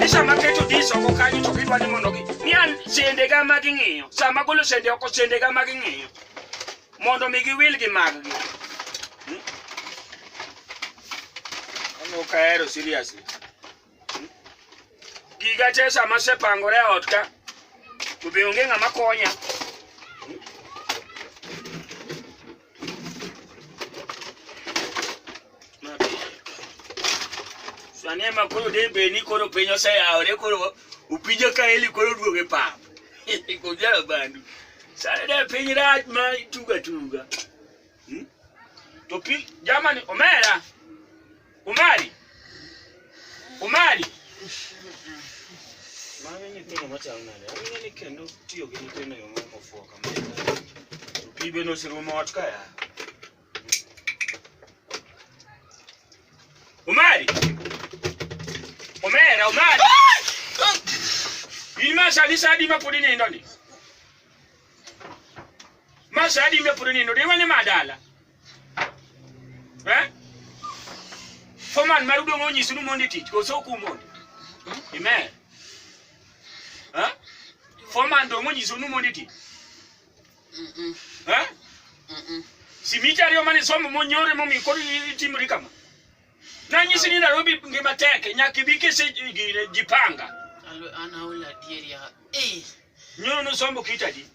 sama keto diso ko kanyo to kidwa ni mondo ni an sende ga maging'iyo sama golo sende oko sende ga maging'iyo mondo mi giwil gi mag-gi. Ano kaero seriously. Giga te sama sepangore ot ka ube onge ng'ama konya. Sani ma koro de beni koro penyo se yaore koro upinjo ka eli koro duoge pap. Ko jara bandu. Sani de penyo rach ma tuga. To pi jamani omera. Umari. Mami ni tino machal nade. Ami ni kendo tiyo gi nyithindo yo mofuoka kama. To pi beno sirumo ot ka ya. Umari. Ima sadi ma pudi ni ndoni. Ma sadi me pudi ni ndoni wani madala. Foman marudo ngonyi sunu mondi tich ko so ku mondi. Ime. Foman do ngonyi sunu mondi tich. Simita rio mani somo monyore momi ko timri kama. Na nyisi ni Nairobi ngima teke nyakibike se jipanga. Ana ula dieria. Nyono no sombo kitadi.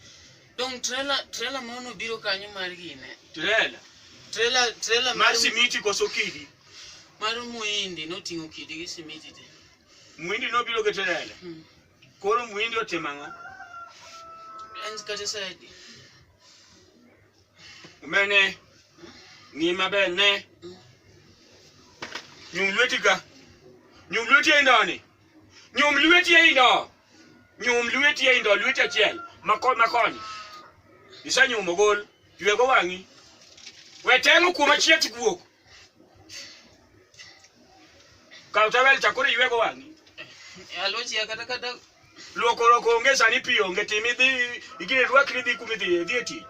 Dong trailer mono biro kanyo margine. Trailer mar simiti ko sokidi. Maru muindi no tingo kidi gi simiti te. Muindi no biro ke trailer. Koro muindi otemanga. Enz kate saidi. Mene ngima bene. Nyumlweti ya indo lweti achiel makoni isa nyumo gol ywego wangi wetengo kuma chieti guok ka utawel chakore ywego wangi alwachi akata loko onge sani pio onge timi dhi igire rwakri dhi kumidhi dhi eti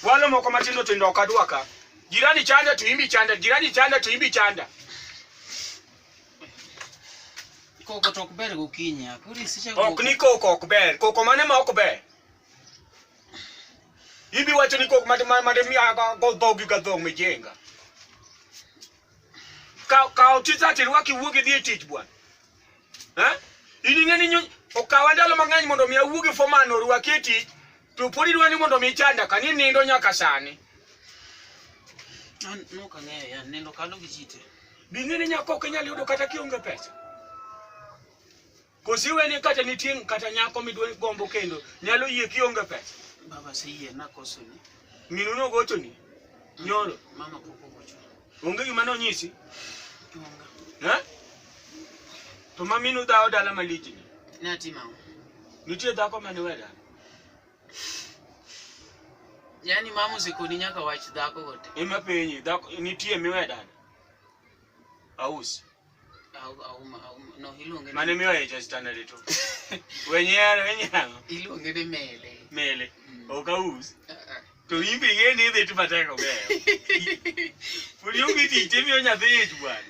walo moko matindo tindo okadwaka jirani chanda tuimbi chanda koko tok ber gokinya kuri sicha ok ni koko ber koko mane ma ok ber ibi wacho ni koko made mi aga go dogi ga dong mejenga ka otita tirwaki wuogi dhi tich bwana ini ngeni nyo okawandalo mang'any mondo mi awuogi fomano rwaki tich to podi dwani mondo mi chanda kanini nindo nyaka sani. No kang'eyo ya nendo kalo gi jite. Bing'eni nyako kenyali yudo kata kionge pesa. Kosiwe ni kata nitie kata nyako midwe gombo kendo nyalo yie kionge pesa. Baba seiye na kosoni. Minu no gocho ni. Nyoro. Mama poko gocho. Onge gima no nyisi. Onga. To maminu dao dala maliji ni. Nati mama. Nitie dhako mane weda. Yani mamu sikoni nyaka wach dhako gote. Ema penyi dhako nitie miweda. Aus. No iluonge. Mane miyo e just standard to. Wenyero. Iluonge de mele. Mele. Oka us. To imbe ngeni dhi tu mateko be. Puri ungi ti temi onya dhi bwana.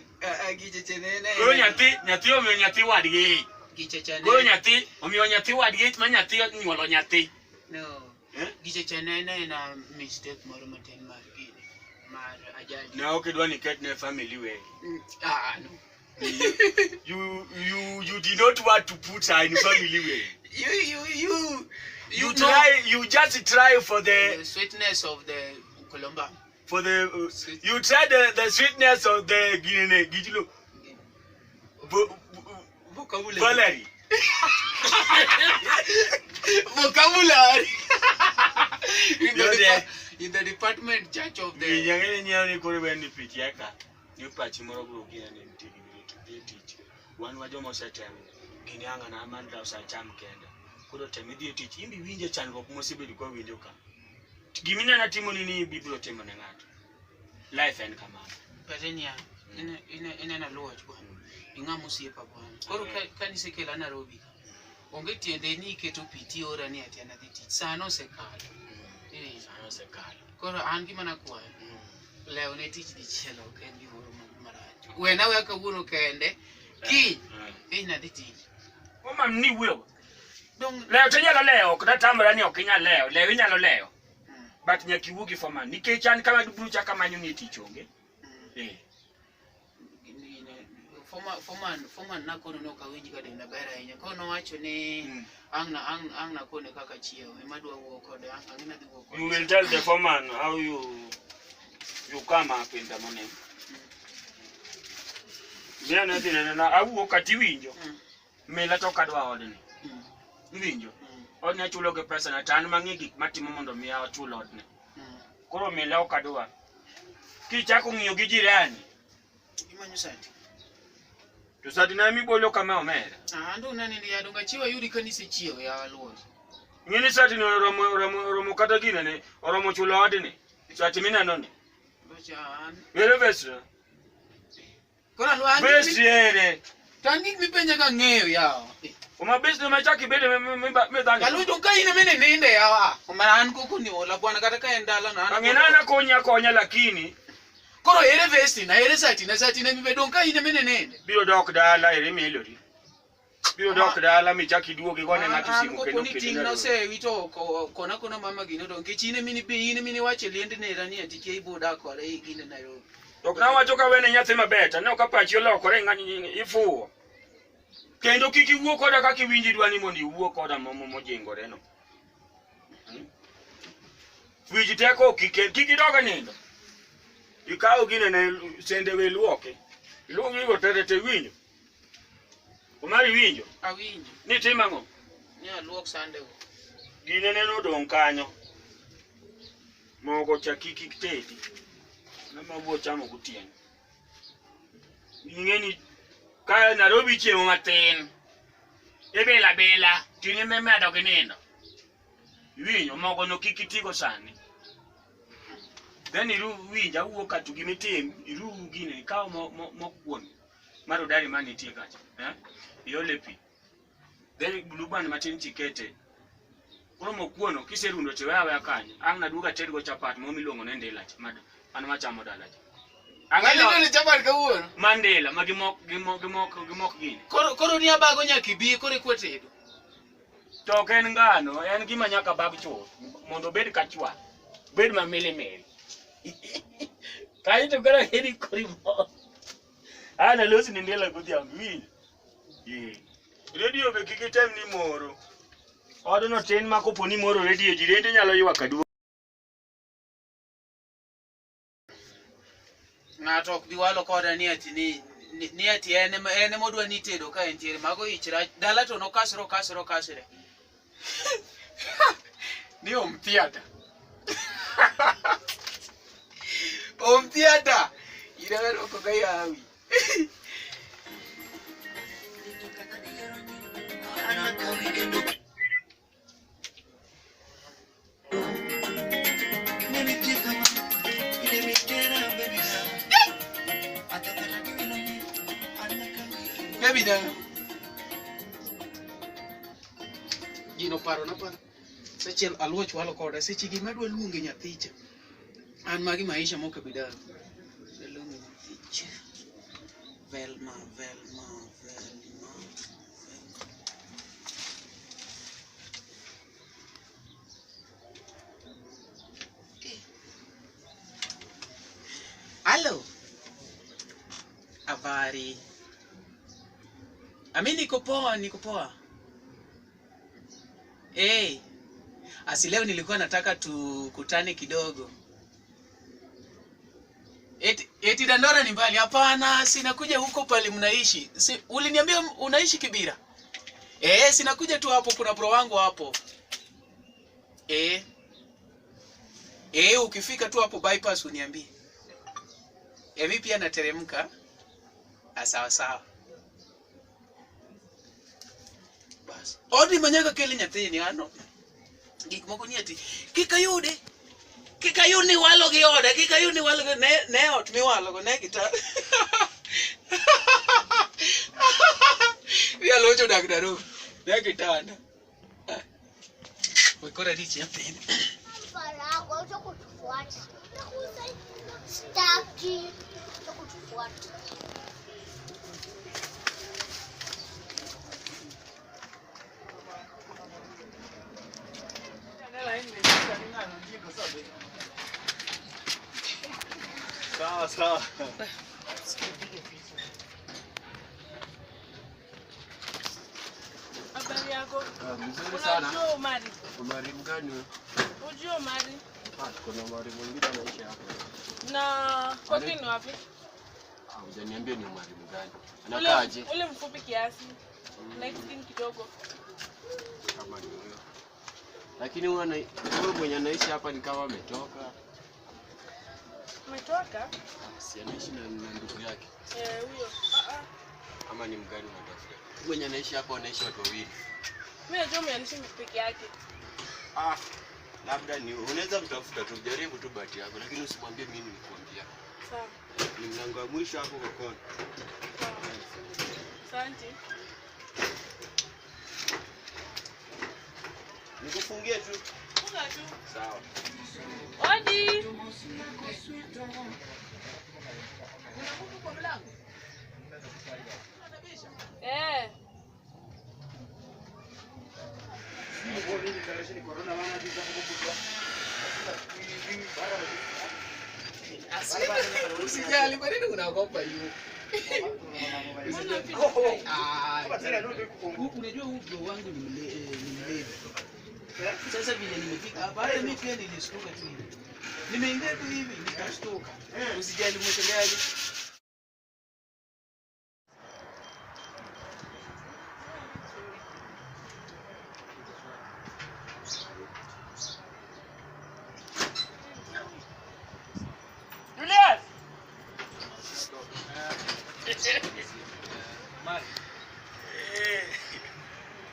Giche chenene. Ko nyathi omiyo nyathi wadgi. Giche chenene. Ko nyathi omiyo nyathi wadgi ma nyathi nyuolo nyathi. No. Giche chenene na mistake moro matin mar gini. Mar ajali. Na okidwa ni ket ne family way. No. You did not want to put her in family way. You just try for the sweetness of the Colomba. For the you try the sweetness of the Gijilo. Vocabulary. Vocabulary. In the department church of the one wajomo setem ginyanga na amanda usacham kenda kudo temidhi tich imbi winje chandruok mosebedi kwa winjo ka gimina na timo nini biblo timo ne ngato life en kama patenia ina na lodge bwana ingamo siepa bwana koro kanise kela Nairobi onge tiende ni keto piti ora ni atiana dhi tich sano sekalo sano sekalo koro an gima na kwa leo ne tich di chielo kendi moro marach wena weka wuno kende ki ina diti Oma ni wewe. dong Leo tenyalo leo kutatambara ni okinya leo inyalo leo. But nyakiwugi foreman nikechan kama dubucha kama unity chonge. Foreman na kono no kawinji ka denda bera inya kono wacho ni ang na kone kaka chieo emadwa wuo kode angina dhi wuo kode. You will tell the foreman how you come up in the morning. Mia na dine na awuo kati winjo. Mela to kadwa odni. Winjo. Odni achulo ge pesa na tan mangi gik matimo mondo miya achulo odni. Koro mela okadwa. Kichako ngiyo gi jirani. Imanyo sati. To sati na mi bolo kama omera. Ando nani ndi adonga chiwa yudi kanise chiwo ya luo. Ngini sati no romo kata gine ne oromo chulo odni. Sati mina noni. Bochan. Vere vesra. Kora luo andi. Vesriere. Tangi mi penja ka ng'eyo yawa. Uma besno machaki bede me danga. Kalu to ka ine mene ninde yawa. Omara an kuku ni ola bwana kata ka endala na. Angenana konya lakini Koro ere vesti na ere sati na mi bedon ka ine mene ninde. biro dok dala ere melori. Biro dok dala mi chaki duoge gone ngati simu kendo kendo. Ting na se wito kona mama gino don ke chine mini be ine mini wache liende ne rani atike iboda kore gine na yo. Tok na wacho ka wene nyathi mabeta ne okapachi olokore ngani ifuo. Kendo kiki wuo koda kaki winji dwani mondi wuo koda mojengore no. Wiji teko kiki doga nindo. Ikawo gine ne sende we luoke. Luongi go terete winjo. Umari winjo. Awinjo. Ni timango. Ni aluok sande go. Gine ne no don kanyo. Mogo cha kiki tedi. Na mabuo chamo gutien. Ngeni kaya Nairobi chiemo matin. Bela tini meme adoge nindo. Winjo mogo no kiki tigo sani. Then iru winja wuo katu gimitim iru gine ikaw mokwon maro dari mani tie kacha iole pi then bluban matin chikete koro mokwuono kiserundo tewewe akanya ang na duga tedgo chapat momilongo ne ndela mad an machamo dalacha angalo ne chapat ka wuono mandela magimok gine koro ni abago nyaki bi kore kwetedo to ken ngano en gima nyaka bag chuo mondo bed kachwa bed mamele Kaito kora heri korimo. Ana losi ndela kutia ngwi. Radio be kiki time ni moro. Odo no ten makopo ni moro radio jirende nyalo ywa kadu. Ngato ok biwalo koda ni ati ni ati ene modwa ni tedo ka entiere mago ichira dala to no kasro. Ni omtiata. Omtiata. Ira ro ko kai awi. Baby dan. Gino paro na paro. Seche alwoch walo koda seche gi madwa luonge nyathicha. An magi maisha moke bidal. Luonge nyathicha. Velma. Hello. Habari. Ami niko poa. Asi leo nilikuwa nataka tukutane kidogo. Eti Dandora ni mbali? Hapana, sinakuja huko pale mnaishi. Uliniambia unaishi Kibira? Sinakuja tu hapo, kuna bro wangu hapo. Ukifika tu hapo bypass uniambie. Mimi pia nateremka. Sawa. Bas. Odi manyaga kele nyathini ano. Gik moko ni ati kikayuni walo gi oda ne ot mi walo go ne kita. Ya lojo dagdaro ne kitanda. Wekora dichi nyathini. Farago cho kutufuata. Staki cho kutufuata. Sawa sawa. Habari yako? Mzuri sana. Unajua Omari? Omari mgani wewe? Unajua Omari? Kuna Omari mwingine anaishi hapa. Na kwa nini wapi? Hujaniambia ni Omari mgani. Anakaaje? Ule mfupi kiasi. Light skin kidogo. Kama ni huyo. Lakini wewe mwenye anaishi hapa ni kama ametoka. Umetoka? Si anaishi na ndugu yake. Huyo. Ama ni mgani unatafuta? Mwenye anaishi hapa anaishi watu wawili. Mimi najua mwanaishi peke yake. Labda ni unaweza mtafuta tu, jaribu tu bahati yako, lakini usimwambie mimi nilikwambia. Sawa. Ni mlango wa mwisho hapo kwa kona. Asante. Nikufungie tu. Funga tu. Sawa. Odi. Unakuja kwa mlango? Usijali, kwa nini unaogopa hiyo? Unajua huyo wangu ni mlevi. Sasa vile nimefika hapa, hata mimi pia nilishtuka tu hivi. Nimeingia tu hivi nikashtuka. Usijali, umecheleaje?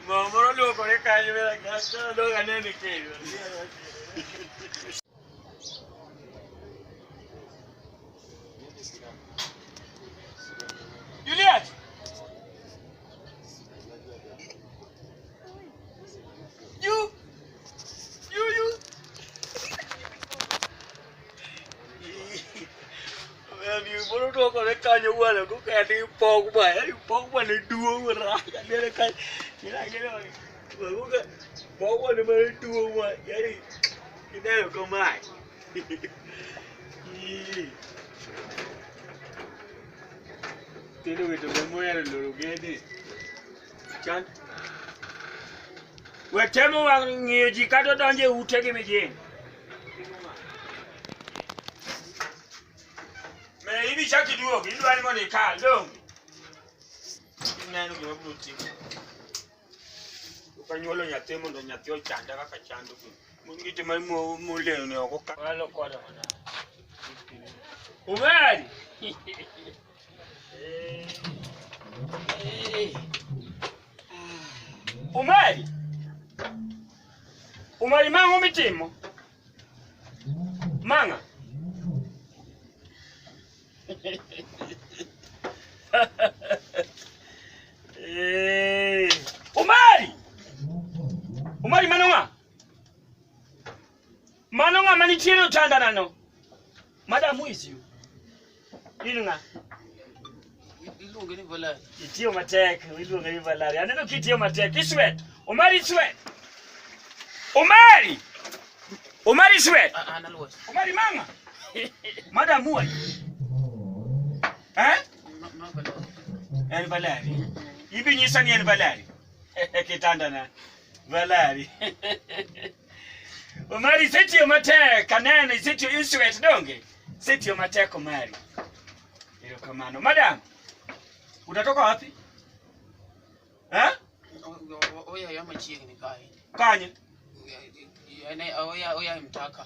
Mamoro lo kore kaje mera gasta lo gane ne ke. Juliet. You. Well, moro to kore kaje wala ko ka ni pogba ne duo ra. Ne ka Mira, Bobo no me tuvo uma, e aí, que deve comer. Tendo que tu me mueres lo que es. Chan. We temo wa ngeji kato donje uteke meje. Me ibi chaki duo, ki ndwani mo ne ka, long. Nanu ke mabruti. Kanyolo nyathi mondo nyathi ochanda kaka chando ku. Mungite mai mo leo ne okoka. Walo koda mana. Umari. Umari. Umari mango mitimo. Manga. Umari. Umari manonga. Manonga manichiro utanda nano. Madam, who is you? Ilunga. Ilunga ni Valari. Itio matek, ilunga ni Valari. Aneno kitio matek. Iswet. Umari sweat. Umari. Umari sweat. Analuwa. Umari manga. Madam, who are you? En Valari. Ibi nyisa ni en Valari. Kitanda na Valari. Umari setio matek, kanene setio iswet donge. Setio matek Umari. Ilo kamano. Madam, utatoka wapi? Oya ya machiegi ni kai. Kanye? Oya mtaka.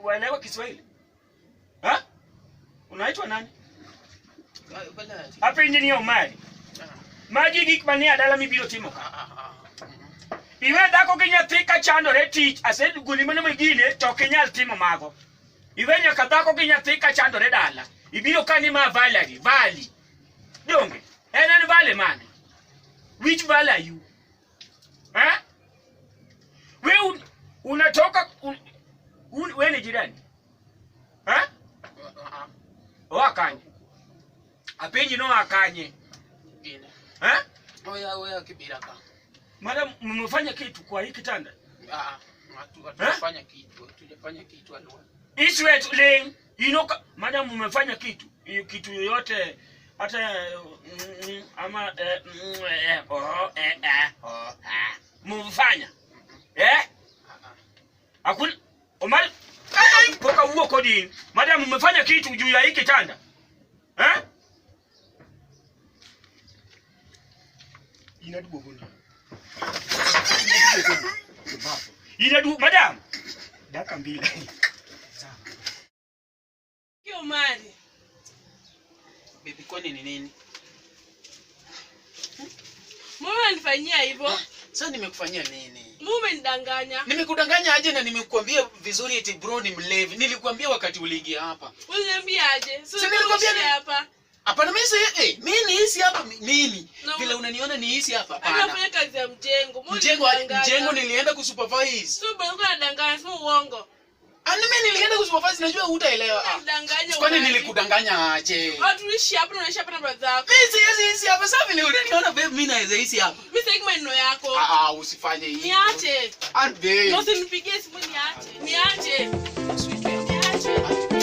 Waelewa Kiswahili? Unaitwa nani? Valari. Hapa injinia Umari. Magi gik mania dala mibiro timo ka. Iwe dako kinyathi ka chandore tich ase guli mane magine to kenyal timo mago. Iwe nyaka dako kinyathi ka chandore dala. Ibiro kani ma vali. Donge. En vale mane. Which vale are you? We unatoka we ni jirani? Wakanye. Apenji no akanye. Gine. Eh? Oya kibira ka. Madam mmefanya kitu kwa hii kitanda? Hatujafanya kitu. Tujafanya kitu alwa. Iswe le inoka madam mmefanya kitu. Hiyo kitu yoyote hata ama mmefanya. Hakuna Omar poka huo kodi. Madam mmefanya kitu juu ya hii kitanda. Eh? Inadugogoni. Inadu madam. Daka mbili. Sawa. Kio mali. Bibi kwani ni nini? Mume anifanyia hivyo. Sasa nimekufanyia nini? Mume nidanganya. Nimekudanganya aje na nimekuambia vizuri eti bro ni mlevi. Nilikwambia wakati uliingia hapa. Uliniambia aje? Si nilikwambia hapa. Hapana mimi ni hisi hapa nini? No. Vile unaniona ni hisi hapa Hapana. Anafanya kazi ya mjengo. Mjengo nilienda kusupervise. Sio bado unadanganya, sio uongo. Mimi nilienda kusupervise najua hutaelewa. Unadanganya. Kwani nilikudanganya aje? Hatuishi hapa na unaishi hapa na brother zako. Mimi hisi hapa sasa vile unaniona babe mimi naweza hisi hapa. Mimi sasa maneno yako. Usifanye hivi. Niache. Ande. Usinipigie simu niache. Niache. Sweet. Niache.